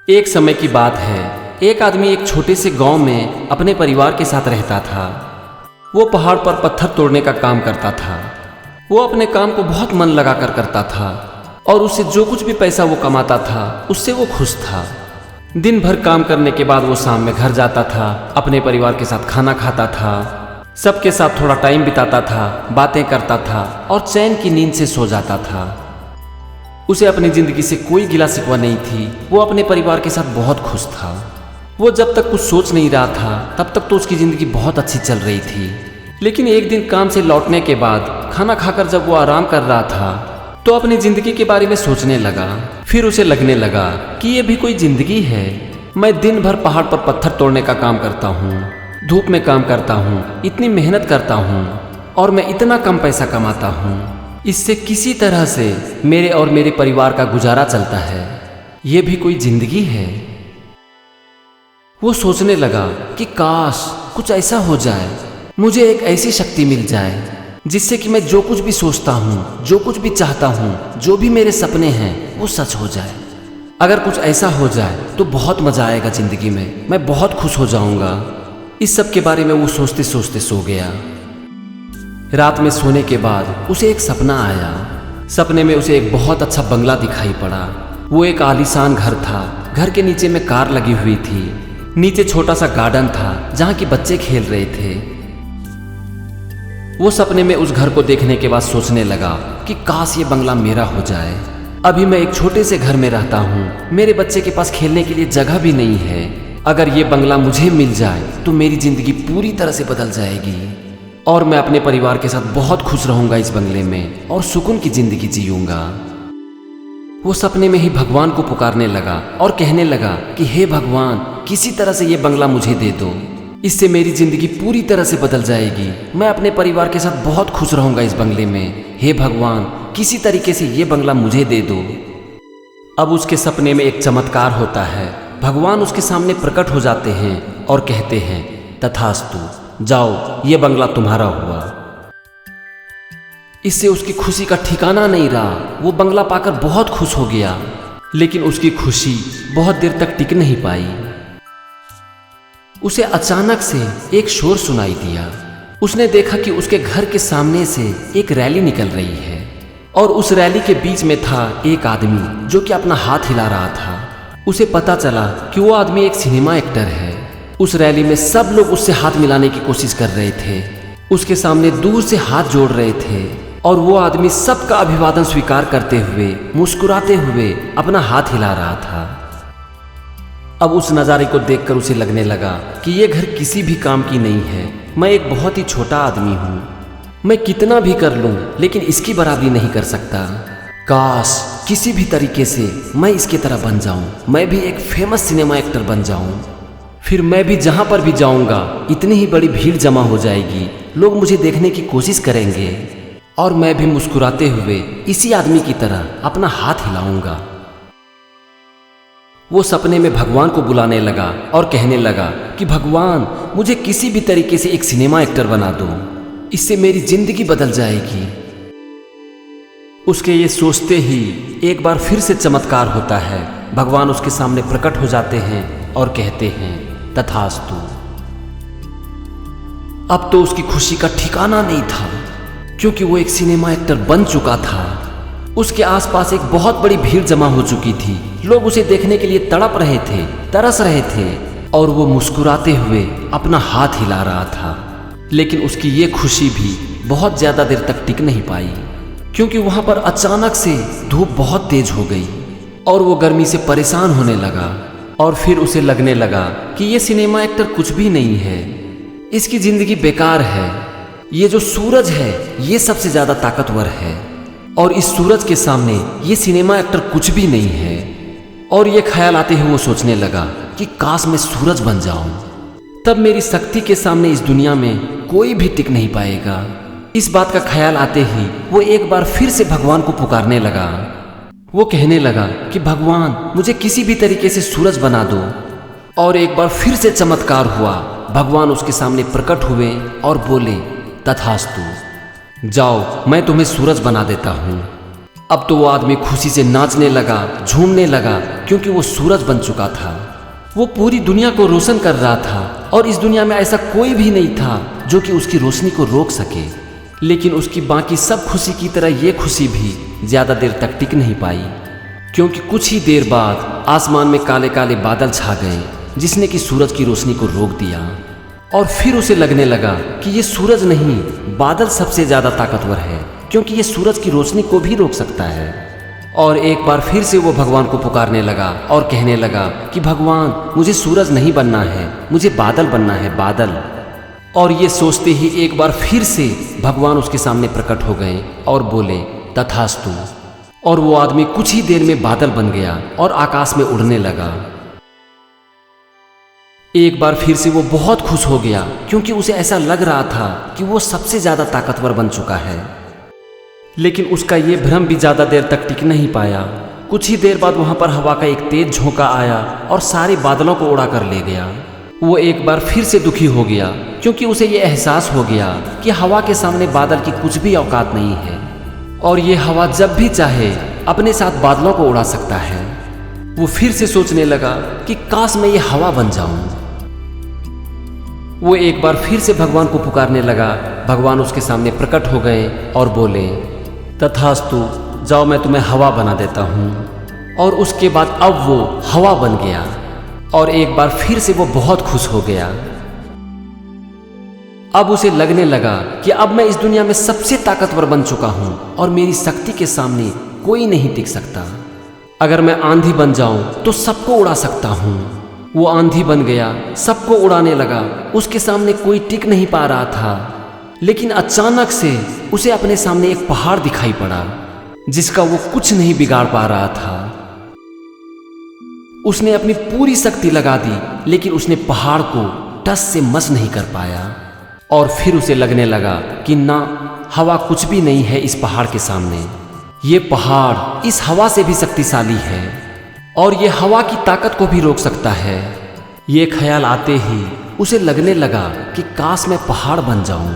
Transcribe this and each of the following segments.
एक समय की बात है। एक आदमी एक छोटे से गांव में अपने परिवार के साथ रहता था। वो पहाड़ पर पत्थर तोड़ने का काम करता था। वो अपने काम को बहुत मन लगाकर करता था और उससे जो कुछ भी पैसा वो कमाता था उससे वो खुश था। दिन भर काम करने के बाद वो शाम में घर जाता था, अपने परिवार के साथ खाना खाता था, सबके साथ थोड़ा टाइम बिताता था, बातें करता था और चैन की नींद से सो जाता था। उसे अपनी जिंदगी से कोई गिला शिकवा नहीं थी। वो अपने परिवार के साथ बहुत खुश था। वो जब तक कुछ सोच नहीं रहा था तब तक तो उसकी जिंदगी बहुत अच्छी चल रही थी। लेकिन एक दिन काम से लौटने के बाद खाना खाकर जब वो आराम कर रहा था तो अपनी जिंदगी के बारे में सोचने लगा। फिर उसे लगने लगा कि ये भी कोई जिंदगी है। मैं दिन भर पहाड़ पर पत्थर तोड़ने का काम करता हूँ, धूप में काम करता हूँ, इतनी मेहनत करता हूँ और मैं इतना कम पैसा कमाता हूँ। इससे किसी तरह से मेरे और मेरे परिवार का गुजारा चलता है। ये भी कोई जिंदगी है। वो सोचने लगा कि काश कुछ ऐसा हो जाए, मुझे एक ऐसी शक्ति मिल जाए जिससे कि मैं जो कुछ भी सोचता हूँ, जो कुछ भी चाहता हूँ, जो भी मेरे सपने हैं वो सच हो जाए। अगर कुछ ऐसा हो जाए तो बहुत मजा आएगा जिंदगी में, मैं बहुत खुश हो जाऊंगा। इस सब के बारे में वो सोचते सोचते सो गया। रात में सोने के बाद उसे एक सपना आया। सपने में उसे एक बहुत अच्छा बंगला दिखाई पड़ा। वो एक आलीशान घर था। घर के नीचे में कार लगी हुई थी। नीचे छोटा सा गार्डन था जहाँ की बच्चे खेल रहे थे। वो सपने में उस घर को देखने के बाद सोचने लगा कि काश ये बंगला मेरा हो जाए। अभी मैं एक छोटे से घर में रहता हूँ, मेरे बच्चे के पास खेलने के लिए जगह भी नहीं है। अगर ये बंगला मुझे मिल जाए तो मेरी जिंदगी पूरी तरह से बदल जाएगी और मैं अपने परिवार के साथ बहुत खुश रहूंगा इस बंगले में और सुकून की जिंदगी जीऊंगा। वो सपने में ही भगवान को पुकारने लगा और कहने लगा कि हे भगवान, किसी तरह से ये बंगला मुझे दे दो, इससे मेरी जिंदगी पूरी तरह से बदल जाएगी। मैं अपने परिवार के साथ बहुत खुश रहूंगा इस बंगले में। हे भगवान, किसी तरीके से ये बंगला मुझे दे दो। अब उसके सपने में एक चमत्कार होता है। भगवान उसके सामने प्रकट हो जाते हैं और कहते हैं, तथास्तु, जाओ, ये बंगला तुम्हारा हुआ। इससे उसकी खुशी का ठिकाना नहीं रहा। वो बंगला पाकर बहुत खुश हो गया, लेकिन उसकी खुशी बहुत देर तक टिक नहीं पाई। उसे अचानक से एक शोर सुनाई दिया। उसने देखा कि उसके घर के सामने से एक रैली निकल रही है और उस रैली के बीच में था एक आदमी जो कि अपना हाथ हिला रहा था। उसे पता चला कि वो आदमी एक सिनेमा एक्टर है। उस रैली में सब लोग उससे हाथ मिलाने की कोशिश कर रहे थे, उसके सामने दूर से हाथ जोड़ रहे थे और वो आदमी सबका अभिवादन स्वीकार करते हुए, मुस्कुराते हुए अपना हाथ हिला रहा था। अब उस नज़ारे को देखकर उसे लगने लगा कि ये घर किसी भी काम की नहीं है। मैं एक बहुत ही छोटा आदमी हूँ, मैं कितना भी कर लूँ लेकिन इसकी बराबरी नहीं कर सकता। काश किसी भी तरीके से मैं इसकी तरह बन जाऊँ, मैं भी एक फेमस सिनेमा एक्टर बन जाऊँ। फिर मैं भी जहाँ पर भी जाऊँगा इतनी ही बड़ी भीड़ जमा हो जाएगी, लोग मुझे देखने की कोशिश करेंगे और मैं भी मुस्कुराते हुए इसी आदमी की तरह अपना हाथ हिलाऊंगा। वो सपने में भगवान को बुलाने लगा और कहने लगा कि भगवान, मुझे किसी भी तरीके से एक सिनेमा एक्टर बना दो, इससे मेरी जिंदगी बदल जाएगी। उसके ये सोचते ही एक बार फिर से चमत्कार होता है। भगवान उसके सामने प्रकट हो जाते हैं और कहते हैं, तथास्तु। अब तो उसकी खुशी का ठिकाना नहीं था, क्योंकि वो एक सिनेमा एक्टर बन चुका था। उसके आसपास एक बहुत बड़ी भीड़ जमा हो चुकी थी। लोग उसे देखने के लिए तड़प रहे थे, तरस रहे थे और वो मुस्कुराते हुए अपना हाथ हिला रहा था। लेकिन उसकी ये खुशी भी बहुत ज्यादा देर तक टिक नहीं पाई, क्योंकि वहां पर अचानक से धूप बहुत तेज हो गई और वो गर्मी से परेशान होने लगा। और फिर उसे लगने लगा कि ये सिनेमा एक्टर कुछ भी नहीं है, इसकी जिंदगी बेकार है। ये जो सूरज है ये सबसे ज्यादा ताकतवर है और इस सूरज के सामने ये सिनेमा एक्टर कुछ भी नहीं है। और ये ख्याल आते हुए वो सोचने लगा कि काश मैं सूरज बन जाऊं, तब मेरी शक्ति के सामने इस दुनिया में कोई भी टिक नहीं पाएगा। इस बात का ख्याल आते ही वो एक बार फिर से भगवान को पुकारने लगा। वो कहने लगा कि भगवान, मुझे किसी भी तरीके से सूरज बना दो। और एक बार फिर से चमत्कार हुआ। भगवान उसके सामने प्रकट हुए और बोले, तथास्तु, जाओ, मैं तुम्हें सूरज बना देता हूँ। अब तो वो आदमी खुशी से नाचने लगा, झूमने लगा, क्योंकि वो सूरज बन चुका था। वो पूरी दुनिया को रोशन कर रहा था और इस दुनिया में ऐसा कोई भी नहीं था जो कि उसकी रोशनी को रोक सके। लेकिन उसकी बाकी सब खुशी की तरह ये खुशी भी ज़्यादा देर तक टिक नहीं पाई, क्योंकि कुछ ही देर बाद आसमान में काले काले बादल छा गए, जिसने कि सूरज की रोशनी को रोक दिया। और फिर उसे लगने लगा कि ये सूरज नहीं, बादल सबसे ज़्यादा ताकतवर है, क्योंकि ये सूरज की रोशनी को भी रोक सकता है। और एक बार फिर से वो भगवान को पुकारने लगा और कहने लगा कि भगवान, मुझे सूरज नहीं बनना है, मुझे बादल बनना है, बादल। और ये सोचते ही एक बार फिर से भगवान उसके सामने प्रकट हो गए और बोले, तथास्तु। और वो आदमी कुछ ही देर में बादल बन गया और आकाश में उड़ने लगा। एक बार फिर से वो बहुत खुश हो गया, क्योंकि उसे ऐसा लग रहा था कि वो सबसे ज़्यादा ताकतवर बन चुका है। लेकिन उसका ये भ्रम भी ज़्यादा देर तक टिक नहीं पाया। कुछ ही देर बाद वहाँ पर हवा का एक तेज झोंका आया और सारे बादलों को उड़ा कर ले गया। वो एक बार फिर से दुखी हो गया, क्योंकि उसे ये एहसास हो गया कि हवा के सामने बादल की कुछ भी औकात नहीं है और ये हवा जब भी चाहे अपने साथ बादलों को उड़ा सकता है। वो फिर से सोचने लगा कि काश मैं ये हवा बन जाऊं। वो एक बार फिर से भगवान को पुकारने लगा। भगवान उसके सामने प्रकट हो गए और बोले, तथास्तु, जाओ मैं तुम्हें हवा बना देता हूँ। और उसके बाद अब वो हवा बन गया और एक बार फिर से वो बहुत खुश हो गया। अब उसे लगने लगा कि अब मैं इस दुनिया में सबसे ताकतवर बन चुका हूँ और मेरी शक्ति के सामने कोई नहीं टिक सकता। अगर मैं आंधी बन जाऊं तो सबको उड़ा सकता हूँ। वो आंधी बन गया, सबको उड़ाने लगा। उसके सामने कोई टिक नहीं पा रहा था। लेकिन अचानक से उसे अपने सामने एक पहाड़ दिखाई पड़ा, जिसका वो कुछ नहीं बिगाड़ पा रहा था। उसने अपनी पूरी शक्ति लगा दी, लेकिन उसने पहाड़ को टस से मस नहीं कर पाया। और फिर उसे लगने लगा कि ना, हवा कुछ भी नहीं है इस पहाड़ के सामने। ये पहाड़ इस हवा से भी शक्तिशाली है और ये हवा की ताकत को भी रोक सकता है। ये ख्याल आते ही उसे लगने लगा कि काश मैं पहाड़ बन जाऊं।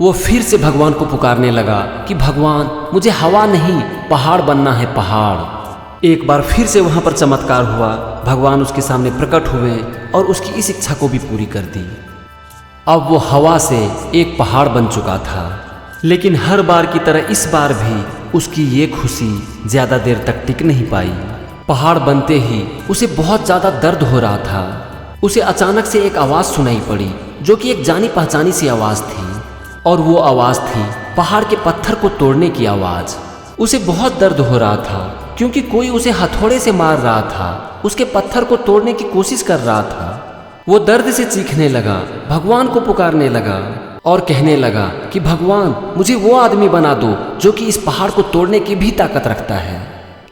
वो फिर से भगवान को पुकारने लगा कि भगवान, मुझे हवा नहीं, पहाड़ बनना है, पहाड़। एक बार फिर से वहां पर चमत्कार हुआ। भगवान उसके सामने प्रकट हुए और उसकी इस इच्छा को भी पूरी कर दी। अब वो हवा से एक पहाड़ बन चुका था। लेकिन हर बार की तरह इस बार भी उसकी ये खुशी ज़्यादा देर तक टिक नहीं पाई। पहाड़ बनते ही उसे बहुत ज़्यादा दर्द हो रहा था। उसे अचानक से एक आवाज़ सुनाई पड़ी, जो कि एक जानी पहचानी सी आवाज़ थी। और वो आवाज़ थी पहाड़ के पत्थर को तोड़ने की आवाज़। उसे बहुत दर्द हो रहा था, क्योंकि कोई उसे हथौड़े से मार रहा था, उसके पत्थर को तोड़ने की कोशिश कर रहा था। वो दर्द से चीखने लगा, भगवान को पुकारने लगा और कहने लगा कि भगवान, मुझे वो आदमी बना दो जो कि इस पहाड़ को तोड़ने की भी ताकत रखता है।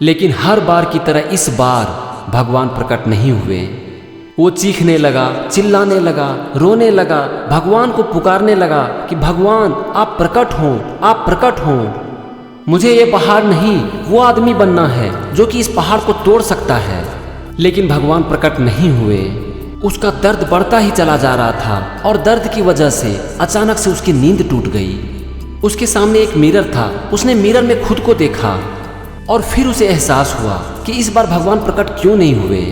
लेकिन हर बार की तरह इस बार भगवान प्रकट नहीं हुए। वो चीखने लगा, चिल्लाने लगा, रोने लगा, भगवान को पुकारने लगा कि भगवान, आप प्रकट हों, आप प्रकट हों। मुझे ये पहाड़ नहीं, वो आदमी बनना है जो कि इस पहाड़ को तोड़ सकता है। लेकिन भगवान प्रकट नहीं हुए। उसका दर्द बढ़ता ही चला जा रहा था और दर्द की वजह से अचानक से उसकी नींद टूट गई। उसके सामने एक मिरर था। उसने मिरर में खुद को देखा और फिर उसे एहसास हुआ कि इस बार भगवान प्रकट क्यों नहीं हुए।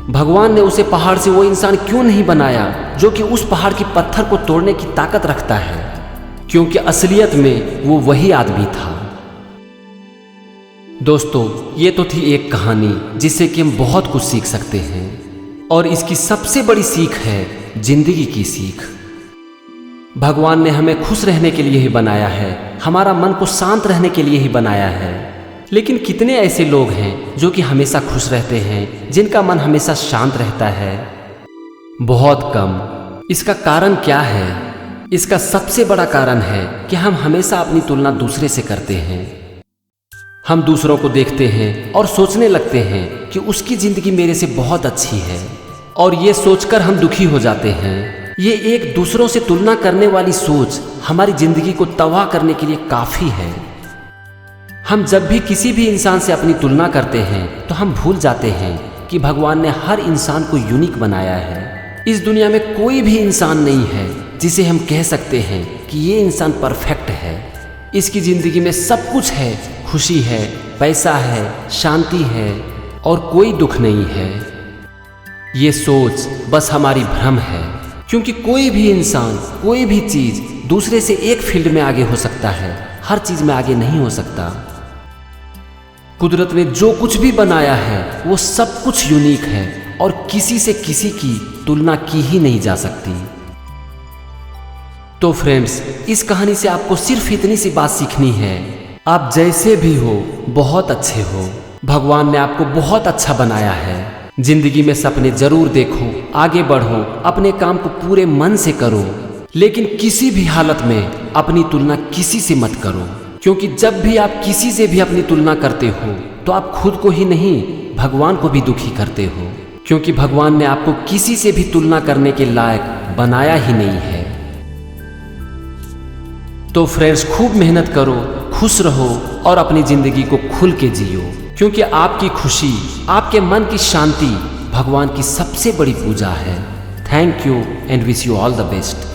भगवान ने उसे पहाड़ से वो इंसान क्यों नहीं बनाया जो कि उस पहाड़ की पत्थर को तोड़ने की ताकत रखता है, क्योंकि असलियत में वो वही आदमी था। दोस्तों, ये तो थी एक कहानी जिससे कि हम बहुत कुछ सीख सकते हैं और इसकी सबसे बड़ी सीख है जिंदगी की सीख। भगवान ने हमें खुश रहने के लिए ही बनाया है, हमारा मन को शांत रहने के लिए ही बनाया है। लेकिन कितने ऐसे लोग हैं जो कि हमेशा खुश रहते हैं, जिनका मन हमेशा शांत रहता है? बहुत कम। इसका कारण क्या है? इसका सबसे बड़ा कारण है कि हम हमेशा अपनी तुलना दूसरे से करते हैं। हम दूसरों को देखते हैं और सोचने लगते हैं कि उसकी जिंदगी मेरे से बहुत अच्छी है और ये सोचकर हम दुखी हो जाते हैं। ये एक दूसरों से तुलना करने वाली सोच हमारी जिंदगी को तबाह करने के लिए काफ़ी है। हम जब भी किसी भी इंसान से अपनी तुलना करते हैं तो हम भूल जाते हैं कि भगवान ने हर इंसान को यूनिक बनाया है। इस दुनिया में कोई भी इंसान नहीं है जिसे हम कह सकते हैं कि ये इंसान परफेक्ट है। इसकी ज़िंदगी में सब कुछ है, खुशी है, पैसा है, शांति है और कोई दुख नहीं है। ये सोच बस हमारी भ्रम है, क्योंकि कोई भी इंसान, कोई भी चीज़ दूसरे से एक फील्ड में आगे हो सकता है, हर चीज़ में आगे नहीं हो सकता। कुदरत ने जो कुछ भी बनाया है वो सब कुछ यूनिक है और किसी से किसी की तुलना की ही नहीं जा सकती। तो फ्रेंड्स, इस कहानी से आपको सिर्फ इतनी सी बात सीखनी है, आप जैसे भी हो बहुत अच्छे हो। भगवान ने आपको बहुत अच्छा बनाया है। जिंदगी में सपने जरूर देखो, आगे बढ़ो, अपने काम को पूरे मन से करो, लेकिन किसी भी हालत में अपनी तुलना किसी से मत करो, क्योंकि जब भी आप किसी से भी अपनी तुलना करते हो तो आप खुद को ही नहीं, भगवान को भी दुखी करते हो, क्योंकि भगवान ने आपको किसी से भी तुलना करने के लायक बनाया ही नहीं है। तो फ्रेंड्स, खूब मेहनत करो, खुश रहो और अपनी जिंदगी को खुल के जियो, क्योंकि आपकी खुशी, आपके मन की शांति भगवान की सबसे बड़ी पूजा है। Thank you and wish you all the best.